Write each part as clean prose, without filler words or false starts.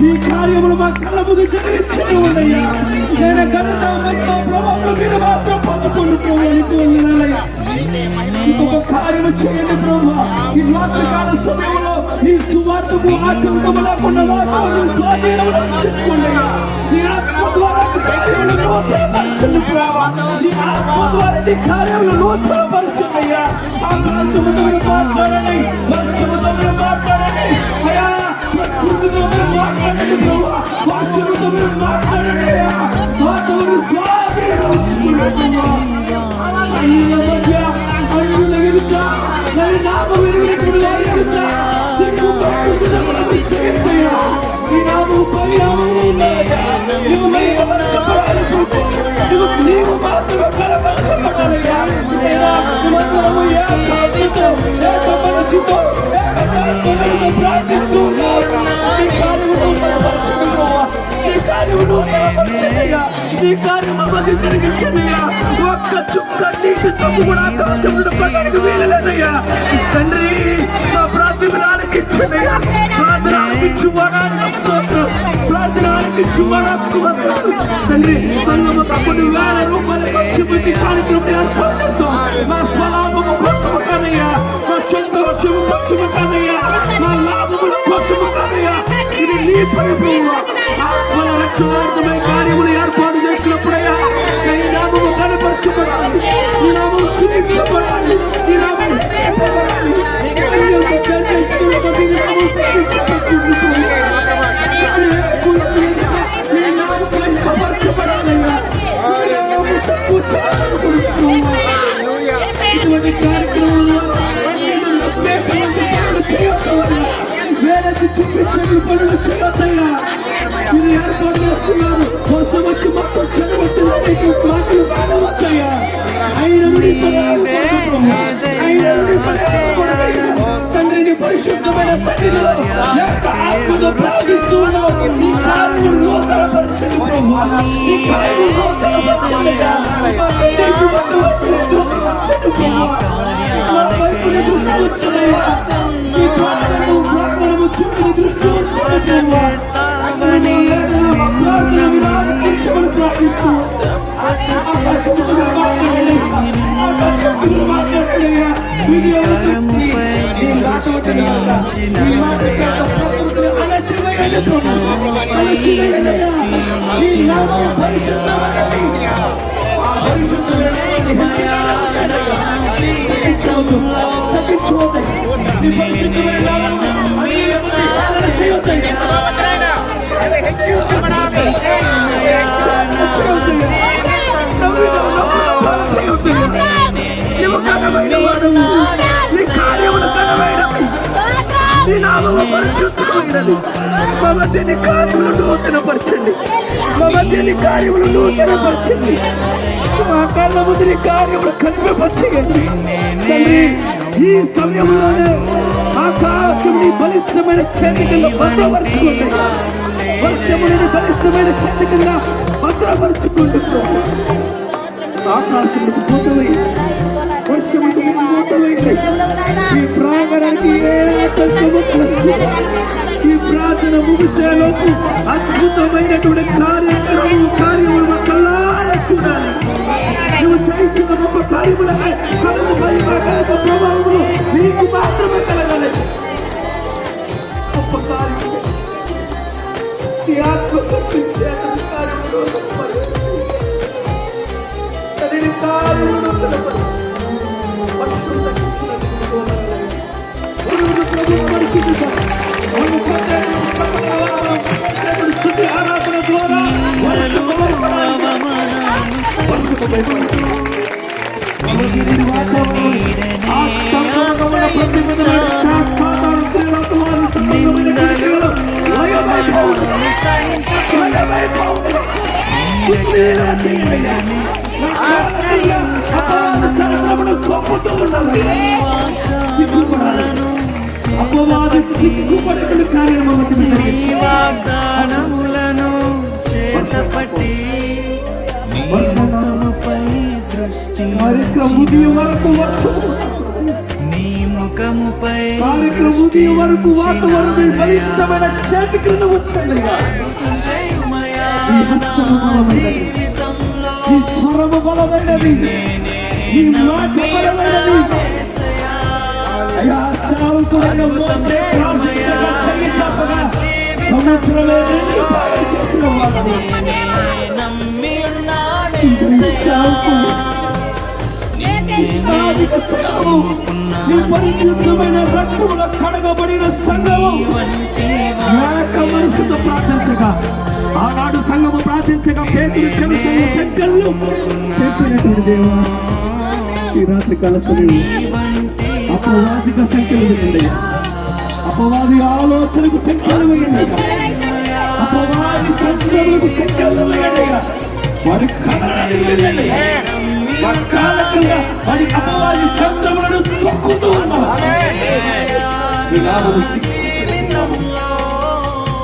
నీ కార్యములు మా కళ్ళ ముందు జరిగించే ఉన్నాయా. నేను ఘనత ప్రభావం మీరు మాత్రం పొందుకుంటున్నానయ్యా. ఇంకొక కార్యము చేయండి ప్రభు. ఈ రాత్రికాల సమయంలో ఈ సువార్తకు ఆటంకము లేకుండా వాతావరణం స్వాధీనంలో చెప్పుకున్నాయా. నీ ఆత్మ ద్వారా నూతనపరచండి ప్రభు. నీ ఆత్మ ద్వారా నీ కార్యములు నూతనపరచండియ్యా. ఆకాశముతో మాట్లాడండి, వర్షముతో మాట్లాడండి అయ్యా. ప్రకృతితో మాట్లాడండి ప్రభు. వాక్యముతో మాట్లాడండి అయ్యా. వాతావరణం స్వాధీనం నీ కార్యం అవ్వది జరిగించనయ్యా. ఒక్క చుక్క నీటి తప్పు కూడా ఆకాశంలో పడడానికి వీలలేదయ్యా. తండ్రి మా ప్రార్థన ఆలకించనయ్యా. ప్రార్థన ఆలకించువాడానికి ప్రార్థన ఆలకించువాడానికి తండ్రి సంగమ తప్పుడు 1000 రూపాయలు ఖర్చు పెట్టి కార్యక్రమం ఏర్పాటు చేస్తాం. మా స్వలాభము కోసము కాదయ్యా, మా సంతోషము కోసము కాదయ్యా, మా లాభముల కోసము కాదయ్యా. ఇది నీ పరిపూర్ణ ఆత్మల రక్షణార్థమై కార్యములు ఏర్పాటు చేసినప్పుడయ్యా. నీ నామము కనపరచబడాలి, నీ నామము స్తుతించబడాలి, నీ నామము స్తుతించబడాలి. ఇటువంటి కార్యక్రమంలో వేలకి చూపించే పనులు చేయొద్దయ్యా. ఇది ఏర్పాటు చేస్తున్నారు కోసం వచ్చి మొత్తం చెడగొట్టిందని మాటలు కాదవద్దయ్యా. తండ్రిని పరిశుద్ధమైన సన్నిధిలో ఆత్మతో ప్రార్థిస్తూ నీ కార్యము నూతనపరచండి ప్రభు. నీ కార్యము నూతనపరచండియ్యా. దృష్టి వచ్చండి ప్రభు. మా వైపుని దృష్టి వచ్చండియ్యా. నీ ప్రార్థనను ప్రార్థనము చుట్టూ దృష్టి వచ్చండి ప్రభు. మా మధ్యని కార్యములు నూతనపరచండి, మా మధ్యని కార్యములు నూతనపరచండి. మా కళ్ళ ముందు కార్యములు కనిపించండి తండ్రి. ఈ సమయంలోనే ఆకాశముని బలిష్టమైన చేతి కింద భద్రపరచుకోండి. వర్షముని బలిష్టమైన చేతి కింద భద్రపరచుకోండి. ఆకాశములకు పోతమై వర్షముకు పోతమైంది. ఈ ప్రాంగణానికి ఈ ప్రార్థన ముగిసేలోపు అద్భుతమైనటువంటి కార్యములు మా కళ్ళారా చూడాలి. నువ్వు చేసిన గొప్ప కార్యములపై ప్రభావములు నీకు మాత్రమే కలగాలి. గొప్ప కార్యములు ఈ ఆత్మశక్తి చేత కార్యములు ఆరాధన ద్వారా వాగ్దానములను చేతపట్టి నీ ముఖముపై దృష్టి నీ ముఖ లోకముపై కార్యక్రమం దృష్టి ఈ వరకు వాతావరణం మీ ఉంచినయ్యా. బలిష్టమైన చేతి క్రింద ఉంచండిగా. అద్భుతం చేయుమయ్యా ఈ నా హస్తము బలమైనది, జీవితంలో. ఈ స్వరము బలమైనది, ఈ మాట బలమైనది. అయ్యా సేవకుడైన మోషే ప్రార్థించగా చెయ్యగా సముద్రమే నిండి పాయలు చేసిన వాడు. నమ్మి ఉన్నానే ఈ సేవకుడు ఆదిక సంఘము, నీ పరిశుద్ధమైన రక్తములో కడగబడిన సంఘము ఏక మనసుతో ప్రార్థించగా, ఆనాడు సంఘము ప్రార్థించగా పేతురు చెవిసలు సంఖ్యలు చెప్పినటువంటి దేవా, ఈ రాత్రి కలసలు అపవాదిక సంఖ్యలు వినండి, అపవాది ఆలోచనకు సంఖ్యలు వినండి, అపవాది ప్రశ్నలకు సంఖ్యలు వినండి, వారి కథలను వినండి, కాలకంగా వారి అపవాది తంత్రములను తొక్కుతూ ఉన్నారు.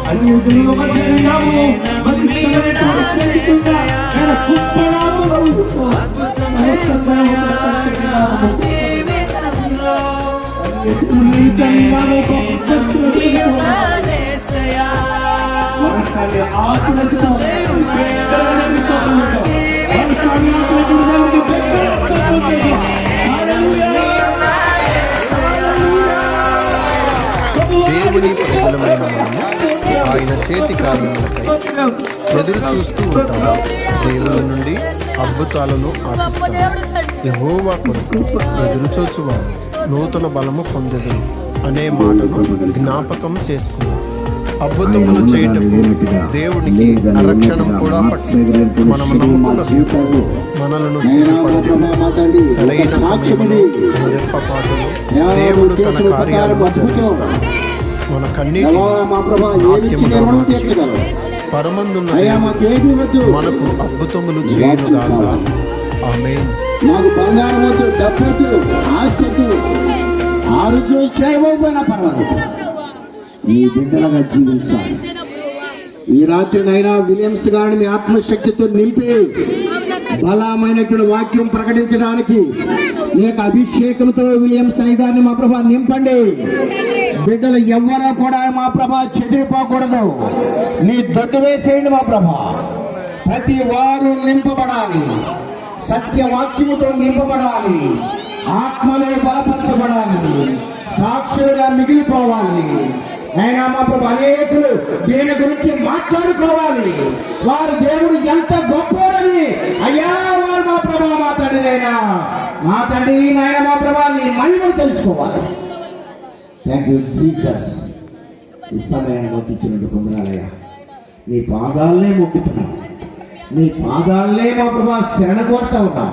అన్ని జనుల మధ్య నీ నామము బలిష్టమైనటువంటి శక్తిగా ఆయన గొప్ప నామమును దేవుని ప్రజలమైన మనము ఆయన చేతి కార్యములకై ఎదురు చూస్తూ ఉంటాము. దేవుని నుండి అద్భుతాలను ఆశిస్తాము. యెహోవా కొరకు ఎదురు చూచువారు నూతన బలము పొందెదరు అనే మాటను జ్ఞాపకం చేసుకున్నాం. అద్భుతములు చేయుటకు దేవునికి అరక్షణం కూడా పట్టింది. మనము నమ్ముకున్న మనలను సిగ్గుపడదు. సరైన సమయంలో రెప్పపాటును దేవుడు తన కార్యాలను జరిగిస్తాడు. మన కన్నీటి వాక్యములో మార్చి పరమందున్న దేవుడు మనకు అద్భుతములు చేయునుగాక. ఆమేన్. మాకు బంగారం వద్దు, డబ్బు వద్దు, ఆస్తి వద్దు, ఆరోగ్యం చేయకపోయినా పర్వాలేదు, నీ బిడ్డలుగా జీవించాలి. ఈ రాత్రినైనా విలియమ్స్ గారిని మీ ఆత్మశక్తితో నింపి బలమైనటువంటి వాక్యం ప్రకటించడానికి మీ యొక్క అభిషేకంతో విలియమ్స్ అయ్య గారిని మా ప్రభా నింపండి. బిడ్డలు ఎవరో కూడా మా ప్రభా చెదిరిపోకూడదు. నీ దొడ్డు వేసేయండి మా ప్రభా. ప్రతి వారు నింపబడాలి, సత్యవాక్యముతో నింపబడాలి, ఆత్మలో బలపరచబడాలి, సాక్షులుగా మిగిలిపోవాలి. అయినా మా ప్రభు అనేకులు దీని గురించి మాట్లాడుకోవాలి. వారు దేవుడు ఎంత గొప్పవాడని అయ్యా వారు మా ప్రభా మా తండ్రినైనా మా తండ్రి నాయన మా ప్రభా నీ మహిమను తెలుసుకోవాలి. Thank you Jesus. ఈ సమయాన్ని మొక్కించినందుకు వందనాలయ్యా. నీ పాదాలనే మొక్కుతున్నాం, నీ పాదాలనే మా ప్రభా శరణ కోరుతా ఉన్నాం.